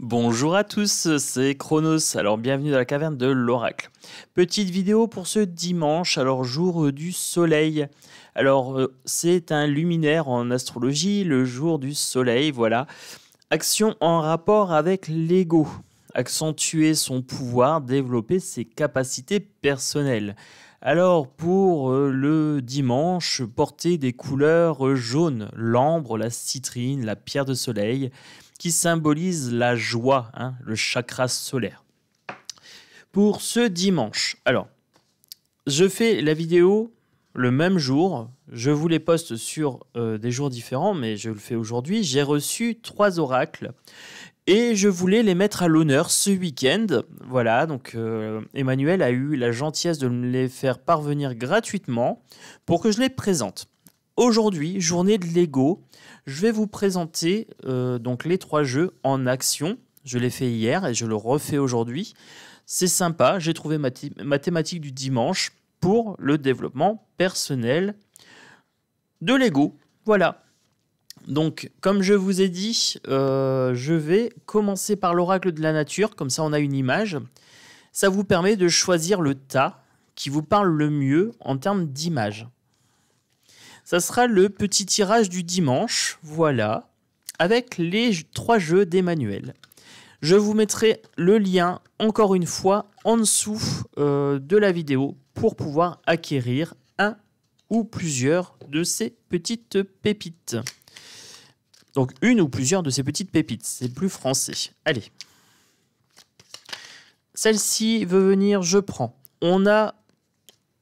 Bonjour à tous, c'est Chronos, alors bienvenue dans la caverne de l'oracle. Petite vidéo pour ce dimanche, alors jour du soleil. Alors c'est un luminaire en astrologie, le jour du soleil, voilà. Action en rapport avec l'ego. Accentuer son pouvoir, développer ses capacités personnelles. Alors pour le dimanche, porter des couleurs jaunes, l'ambre, la citrine, la pierre de soleil, qui symbolise la joie, le chakra solaire. Pour ce dimanche, alors, je fais la vidéo le même jour, je vous les poste sur des jours différents, mais je le fais aujourd'hui. J'ai reçu 3 oracles et je voulais les mettre à l'honneur ce week-end. Voilà, donc Emmanuel a eu la gentillesse de me les faire parvenir gratuitement pour que je les présente. Aujourd'hui, journée de Lego, je vais vous présenter donc les 3 jeux en action. Je l'ai fait hier et je le refais aujourd'hui. C'est sympa, j'ai trouvé ma thématique du dimanche pour le développement personnel de Lego. Voilà. Donc, comme je vous ai dit, je vais commencer par l'oracle de la nature. Comme ça, on a une image. Ça vous permet de choisir le tas qui vous parle le mieux en termes d'image. Ça sera le petit tirage du dimanche, voilà, avec les 3 jeux d'Emmanuel. Je vous mettrai le lien, encore une fois, en dessous de la vidéo pour pouvoir acquérir un ou plusieurs de ces petites pépites. Donc, une ou plusieurs de ces petites pépites, c'est plus français. Allez. Celle-ci veut venir, je prends. On a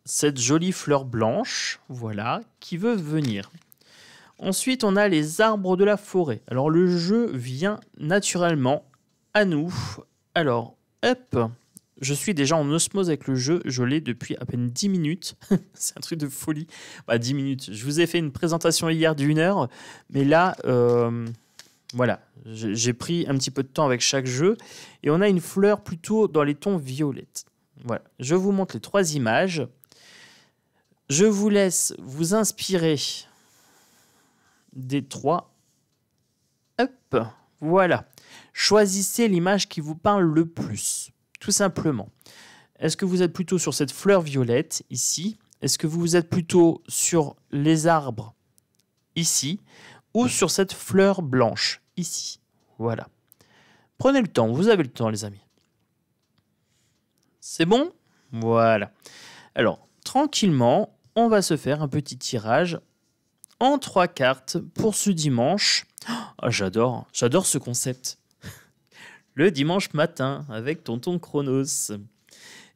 cette jolie fleur blanche, voilà, qui veut venir. Ensuite, on a les arbres de la forêt. Alors, le jeu vient naturellement à nous. Alors, hop, je suis déjà en osmose avec le jeu. Je l'ai depuis à peine 10 minutes. C'est un truc de folie. 10 minutes. Je vous ai fait une présentation hier d'1 heure. Mais là, voilà, j'ai pris un petit peu de temps avec chaque jeu. Et on a une fleur plutôt dans les tons violettes. Voilà, je vous montre les 3 images. Je vous laisse vous inspirer des 3. Hop, voilà. Choisissez l'image qui vous parle le plus, tout simplement. Est-ce que vous êtes plutôt sur cette fleur violette, ici? Est-ce que vous êtes plutôt sur les arbres, ici? Ou sur cette fleur blanche, ici? Voilà. Prenez le temps, vous avez le temps, les amis. C'est bon? Voilà. Alors, tranquillement, on va se faire un petit tirage en 3 cartes pour ce dimanche. Oh, j'adore ce concept. Le dimanche matin avec tonton Chronos.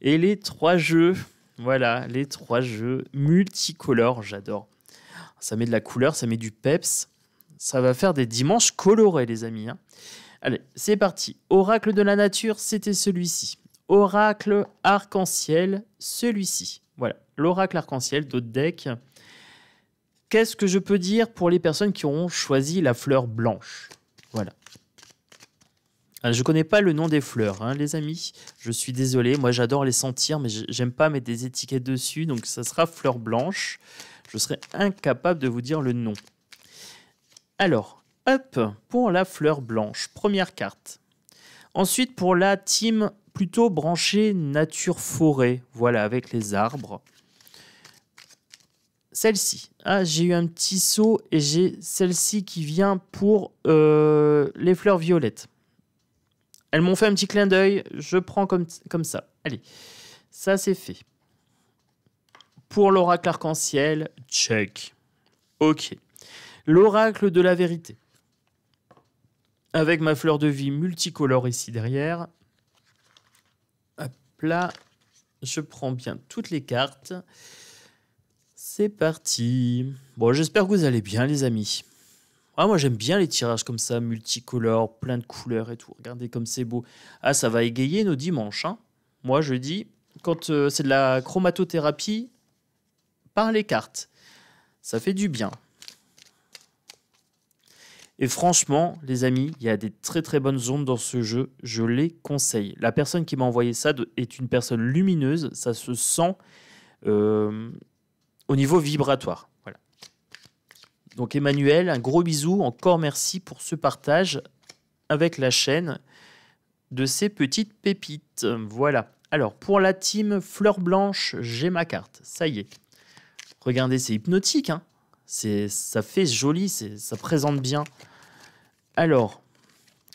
Et les 3 jeux, voilà, les 3 jeux multicolores, j'adore. Ça met de la couleur, ça met du peps. Ça va faire des dimanches colorés, les amis. Allez, c'est parti. Oracle de la nature, c'était celui-ci. Oracle arc-en-ciel, celui-ci. Voilà, l'oracle arc-en-ciel d'autres decks. Qu'est-ce que je peux dire pour les personnes qui auront choisi la fleur blanche? Voilà. Alors, je ne connais pas le nom des fleurs, les amis. Je suis désolé, moi j'adore les sentir, mais j'aime pas mettre des étiquettes dessus, donc ça sera fleur blanche. Je serai incapable de vous dire le nom. Alors, hop, pour la fleur blanche, première carte. Ensuite, pour la team plutôt branchée nature-forêt, voilà, avec les arbres. Celle-ci, j'ai eu un petit saut et j'ai celle-ci qui vient pour les fleurs violettes. Elles m'ont fait un petit clin d'œil, je prends comme ça. Allez, ça c'est fait. Pour l'oracle arc-en-ciel, check. Ok. L'oracle de la vérité. Avec ma fleur de vie multicolore ici derrière. Hop là, je prends bien toutes les cartes. C'est parti. Bon, j'espère que vous allez bien, les amis. Moi, j'aime bien les tirages comme ça, multicolores, plein de couleurs et tout. Regardez comme c'est beau. Ça va égayer nos dimanches. Moi, je dis, quand c'est de la chromatothérapie, par les cartes. Ça fait du bien. Et franchement, les amis, il y a des très très bonnes ondes dans ce jeu. Je les conseille. La personne qui m'a envoyé ça est une personne lumineuse. Ça se sent au niveau vibratoire. Voilà. Donc Emmanuel, un gros bisou. Encore merci pour ce partage. avec la chaîne de ces petites pépites. Voilà. Alors, pour la team fleur blanche, j'ai ma carte. Ça y est. Regardez, c'est hypnotique, hein. Ça fait joli, ça présente bien. Alors,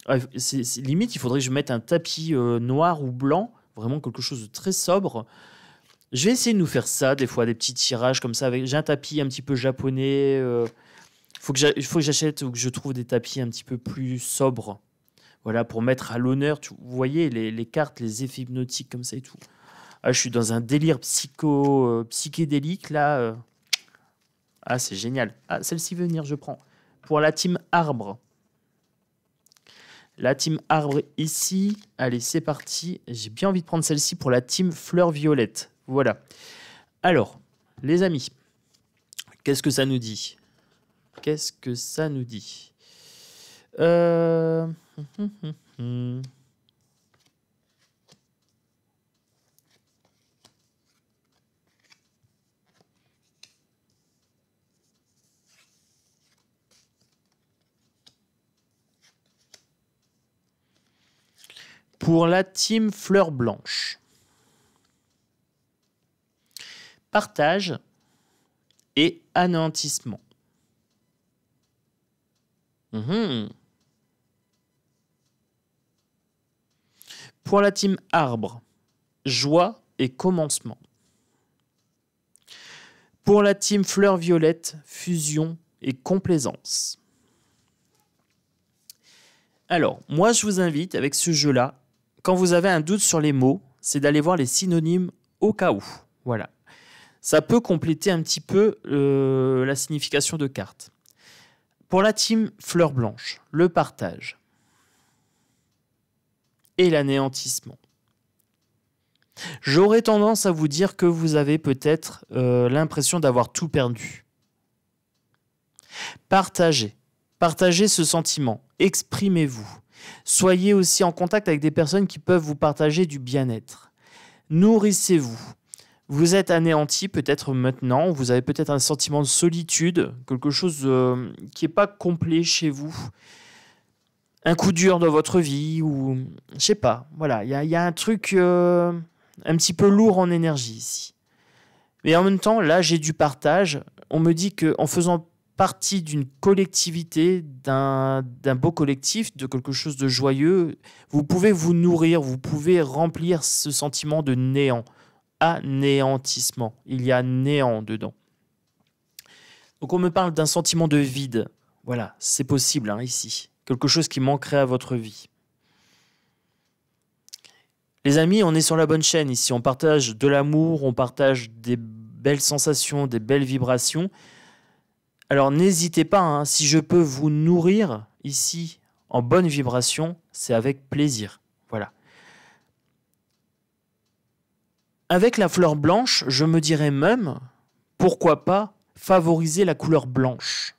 limite, il faudrait que je mette un tapis noir ou blanc, vraiment quelque chose de très sobre. Je vais essayer de nous faire ça, des fois, des petits tirages comme ça. J'ai un tapis un petit peu japonais. Il faut que j'achète ou que je trouve des tapis un petit peu plus sobres. Voilà, pour mettre à l'honneur, vous voyez, les cartes, les effets hypnotiques comme ça et tout. Ah, je suis dans un délire psychédélique, là. Ah, c'est génial. Ah, celle-ci veut venir, je prends. Pour la team arbre. La team arbre ici. Allez, c'est parti. J'ai bien envie de prendre celle-ci pour la team fleur violette. Voilà. Alors, les amis, qu'est-ce que ça nous dit? Qu'est-ce que ça nous dit? Pour la team fleur blanche. Partage et anéantissement. Pour la team arbre, joie et commencement. Pour la team fleur violette, fusion et complaisance. Alors, moi je vous invite avec ce jeu-là, quand vous avez un doute sur les mots, c'est d'aller voir les synonymes au cas où. Voilà. Ça peut compléter un petit peu la signification de cartes. Pour la team fleur blanche, le partage et l'anéantissement. J'aurais tendance à vous dire que vous avez peut-être l'impression d'avoir tout perdu. Partagez. Partagez ce sentiment. Exprimez-vous. Soyez aussi en contact avec des personnes qui peuvent vous partager du bien-être. Nourrissez-vous. Vous êtes anéanti peut-être maintenant, vous avez peut-être un sentiment de solitude, quelque chose qui n'est pas complet chez vous. Un coup dur dans votre vie, ou je sais pas. Voilà, il y a un truc un petit peu lourd en énergie ici. Mais en même temps, là, j'ai du partage. On me dit qu'en faisant partie d'une collectivité, d'un beau collectif, de quelque chose de joyeux, vous pouvez vous nourrir, vous pouvez remplir ce sentiment de néant. Anéantissement. Il y a néant dedans. Donc on me parle d'un sentiment de vide. Voilà, c'est possible hein, ici. Quelque chose qui manquerait à votre vie. Les amis, on est sur la bonne chaîne ici. On partage de l'amour, on partage des belles sensations, des belles vibrations. Alors n'hésitez pas, hein, si je peux vous nourrir ici en bonne vibration, c'est avec plaisir. Voilà. Avec la fleur blanche, je me dirais même, pourquoi pas favoriser la couleur blanche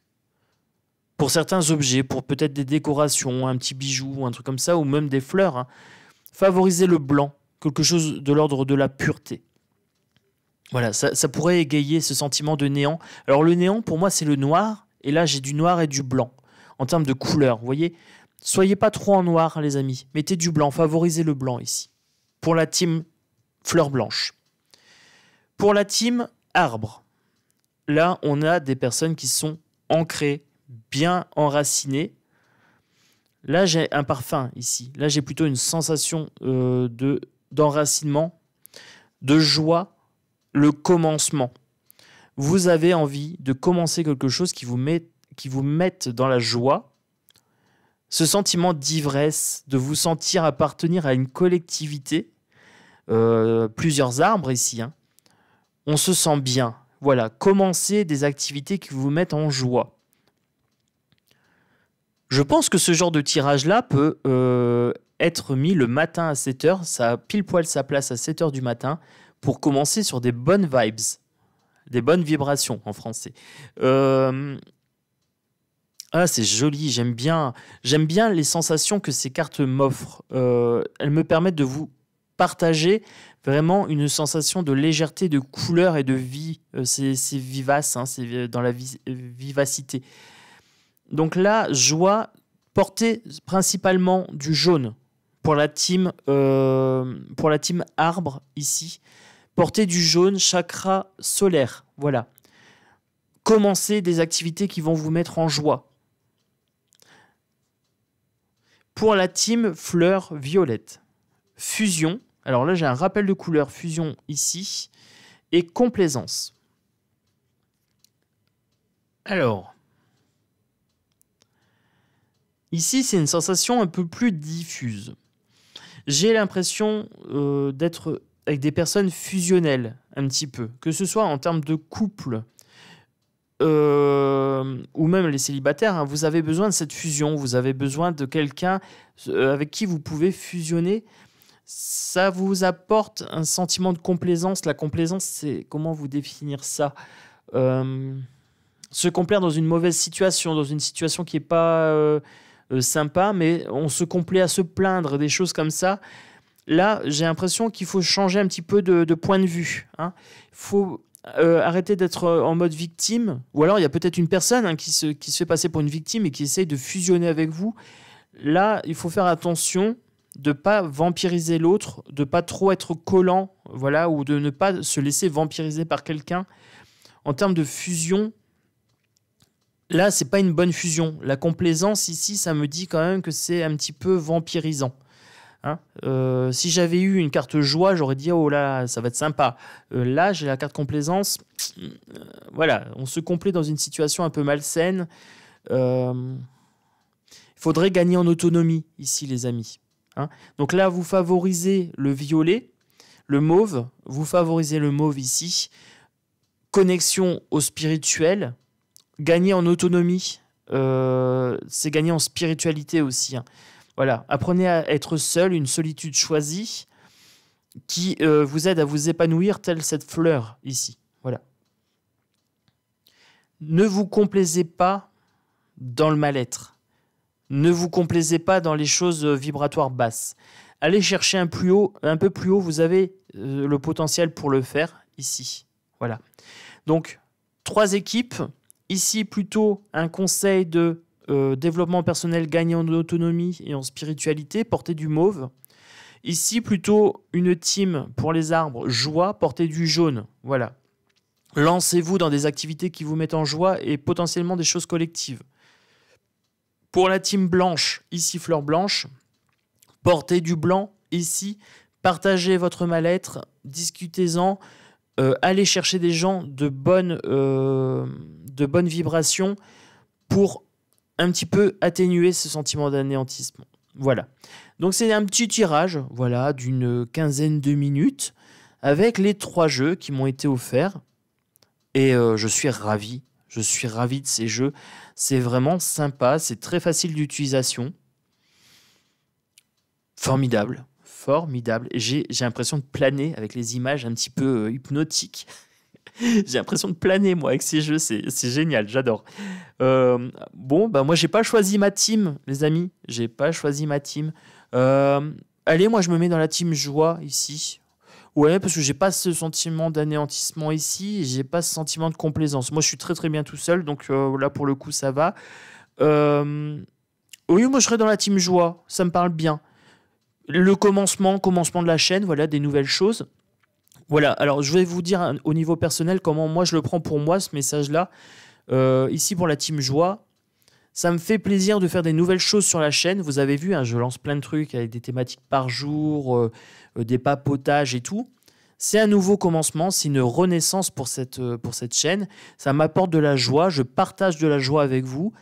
pour certains objets, pour peut-être des décorations, un petit bijou, un truc comme ça, ou même des fleurs. Hein. Favoriser le blanc, quelque chose de l'ordre de la pureté. Voilà, ça pourrait égayer ce sentiment de néant. Alors le néant, pour moi, c'est le noir, et là, j'ai du noir et du blanc, en termes de couleur, vous voyez. Soyez pas trop en noir, les amis. Mettez du blanc, favorisez le blanc ici. Pour la team fleur blanche. Pour la team arbre, là, on a des personnes qui sont ancrées, bien enracinées. Là, j'ai un parfum ici. Là, j'ai plutôt une sensation d'enracinement, de joie, le commencement. Vous avez envie de commencer quelque chose qui vous mette dans la joie, ce sentiment d'ivresse, de vous sentir appartenir à une collectivité, plusieurs arbres ici. Hein. On se sent bien. Voilà, commencez des activités qui vous mettent en joie. Je pense que ce genre de tirage-là peut être mis le matin à 7h. Ça a pile poil sa place à 7h du matin pour commencer sur des bonnes vibes, des bonnes vibrations en français. Ah, c'est joli, j'aime bien les sensations que ces cartes m'offrent. Elles me permettent de vous partager vraiment une sensation de légèreté, de couleur et de vie. C'est vivace, hein, c'est dans la vivacité. Donc là, joie, Portez principalement du jaune pour la team arbre ici. Portez du jaune, chakra solaire. Voilà. Commencez des activités qui vont vous mettre en joie. Pour la team fleur violette, fusion. Alors là, j'ai un rappel de couleur, fusion ici, et complaisance. Alors, ici, c'est une sensation un peu plus diffuse. J'ai l'impression d'être avec des personnes fusionnelles, un petit peu. Que ce soit en termes de couple, ou même les célibataires, hein, vous avez besoin de cette fusion, vous avez besoin de quelqu'un avec qui vous pouvez fusionner. Ça vous apporte un sentiment de complaisance. La complaisance, c'est comment vous définir ça, se complaire dans une mauvaise situation, dans une situation qui n'est pas sympa, mais on se complaît à se plaindre, des choses comme ça. Là, j'ai l'impression qu'il faut changer un petit peu de point de vue. Il faut arrêter d'être en mode victime. Ou alors, il y a peut-être une personne qui se fait passer pour une victime et qui essaye de fusionner avec vous. Là, il faut faire attention de ne pas vampiriser l'autre, de ne pas trop être collant, voilà, ou de ne pas se laisser vampiriser par quelqu'un. En termes de fusion, là, c'est pas une bonne fusion. La complaisance, ici, ça me dit quand même que c'est un petit peu vampirisant. Si j'avais eu une carte joie, j'aurais dit oh là, ça va être sympa. Là, j'ai la carte complaisance. Voilà, on se complaît dans une situation un peu malsaine. Il faudrait gagner en autonomie ici, les amis. Donc là, vous favorisez le violet, le mauve. Vous favorisez le mauve ici. Connexion au spirituel. Gagner en autonomie, c'est gagner en spiritualité aussi. Voilà, apprenez à être seul, une solitude choisie qui vous aide à vous épanouir telle cette fleur ici. Voilà. Ne vous complaisez pas dans le mal-être. Ne vous complaisez pas dans les choses vibratoires basses. Allez chercher un peu plus haut, vous avez le potentiel pour le faire ici. Voilà. Donc, 3 équipes. Ici, plutôt un conseil de développement personnel, gagner en autonomie et en spiritualité, portez du mauve. Ici, plutôt une team pour les arbres, joie, portez du jaune. Voilà. Lancez-vous dans des activités qui vous mettent en joie et potentiellement des choses collectives. Pour la team blanche, ici fleur blanche, portez du blanc. Ici, partagez votre mal-être, discutez-en, allez chercher des gens de bonnes vibrations pour un petit peu atténuer ce sentiment d'anéantissement. Voilà. Donc c'est un petit tirage, voilà, d'une quinzaine de minutes avec les 3 jeux qui m'ont été offerts. Et je suis ravi. Je suis ravi de ces jeux. C'est vraiment sympa. C'est très facile d'utilisation. Formidable. Formidable. Et j'ai l'impression de planer avec les images un petit peu hypnotiques. J'ai l'impression de planer, moi, avec ces jeux. C'est génial, j'adore. Bon, bah, moi, j'ai pas choisi ma team, les amis. J'ai pas choisi ma team. Allez, moi, je me mets dans la team joie, ici. Ouais, parce que j'ai pas ce sentiment d'anéantissement ici. J'ai pas ce sentiment de complaisance. Moi, je suis très, très bien tout seul. Donc, là, pour le coup, ça va. Oui, moi, je serais dans la team joie. Ça me parle bien. Le commencement de la chaîne, voilà, des nouvelles choses. Voilà, alors je vais vous dire au niveau personnel comment moi je le prends pour moi, ce message-là. Ici pour la team joie, ça me fait plaisir de faire des nouvelles choses sur la chaîne. Vous avez vu, je lance plein de trucs avec des thématiques par jour, des papotages et tout. C'est un nouveau commencement, c'est une renaissance pour cette chaîne. Ça m'apporte de la joie, je partage de la joie avec vous.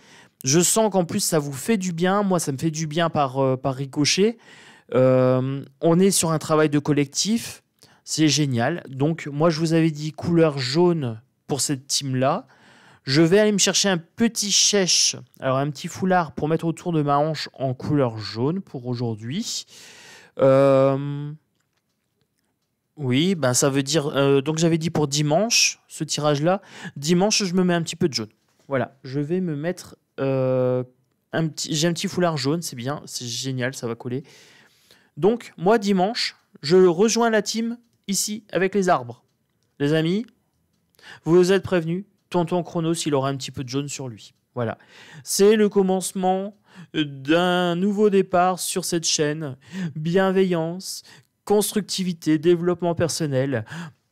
Je sens qu'en plus ça vous fait du bien, moi ça me fait du bien par ricochet. On est sur un travail de collectif. C'est génial. Donc, moi, je vous avais dit couleur jaune pour cette team-là. Je vais aller me chercher un petit chèche, alors un petit foulard pour mettre autour de ma hanche en couleur jaune pour aujourd'hui. Oui, ben ça veut dire... donc, j'avais dit pour dimanche, ce tirage-là. Dimanche, je me mets un petit peu de jaune. Voilà, je vais me mettre... j'ai un petit foulard jaune, c'est bien, c'est génial, ça va coller. Donc, moi, dimanche, je rejoins la team ici, avec les arbres. Les amis, vous êtes prévenus, tonton Chronos, il aura un petit peu de jaune sur lui. Voilà. C'est le commencement d'un nouveau départ sur cette chaîne. Bienveillance, constructivité, développement personnel,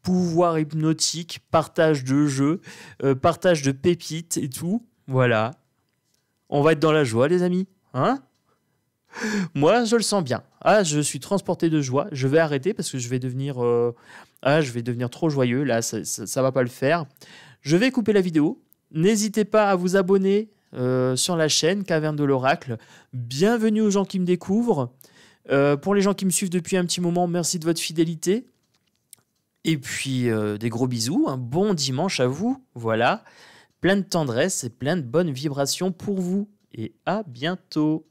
pouvoir hypnotique, partage de jeux, partage de pépites et tout. Voilà. On va être dans la joie, les amis. Hein? Moi, je le sens bien. Ah, je suis transporté de joie. Je vais arrêter parce que je vais devenir, je vais devenir trop joyeux. Là, ça va pas le faire. Je vais couper la vidéo. N'hésitez pas à vous abonner sur la chaîne Caverne de l'Oracle. Bienvenue aux gens qui me découvrent. Pour les gens qui me suivent depuis un petit moment, merci de votre fidélité. Et puis, des gros bisous. Un bon dimanche à vous. Voilà. Plein de tendresse et plein de bonnes vibrations pour vous. Et à bientôt.